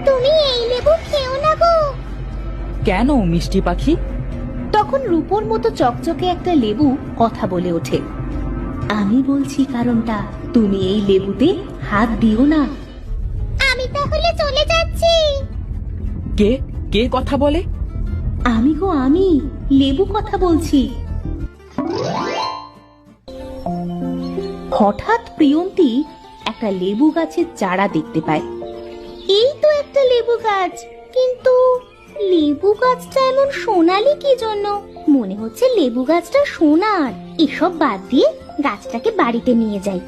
তুমি এই লেবু খেও না গো। কেন মিষ্টি পাখি? তখন রূপোর মতো চকচকে একটা লেবু কথা বলে ওঠে। আমি বলছি কারণটা, তুমি এই লেবুতে হাত দিও না। আমি তাহলে চলে যাচ্ছি। কে কে কথা বলে? আমি গো, আমি লেবু কথা বলছি। হঠাৎ প্রিয়ন্তী একটা লেবু গাছের চারা দেখতে পায়। এই তো একটা লেবু গাছ, কিন্তু লেবু গাছটা এমন সোনালি কি জন্য? মনে হচ্ছে লেবু গাছটা সোনার। এসব বাদ দিয়ে গাছটাকে বাড়িতে নিয়ে যাই।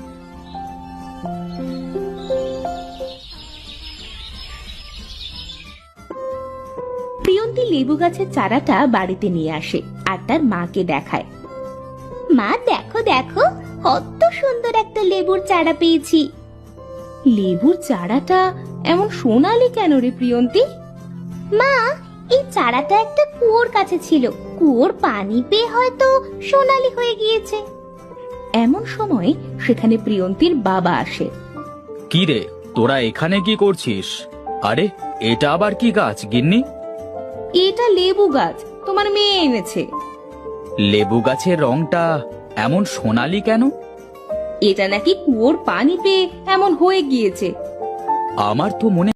প্রিয়ন্তী লেবু গাছের চারাটা বাড়িতে নিয়ে আসে আর তার মাকে দেখায়। মা দেখো দেখো, কত সুন্দর একটা লেবুর চারা পেয়েছি। লেবুর চারাটা এমন সোনালি কেন রে প্রিয়ন্তী? মা, এই চারাটা একটা কুয়োর কাছে ছিল, কুয়োর পানি পেয়ে হয়তো সোনালি হয়ে গিয়েছে। এমন সময় সেখানে প্রিয়ন্তীর বাবা আসে। কি রে, তোরা এখানে কি করছিস? আরে, এটা আবার কি গাছ গিন্নি? এটা লেবু গাছ, তোমার মেয়ে এনেছে। লেবু গাছের রংটা এমন সোনালি কেন? এটা নাকি কুয়োর পানি পেয়ে এমন হয়ে গিয়েছে। আমার তো মনে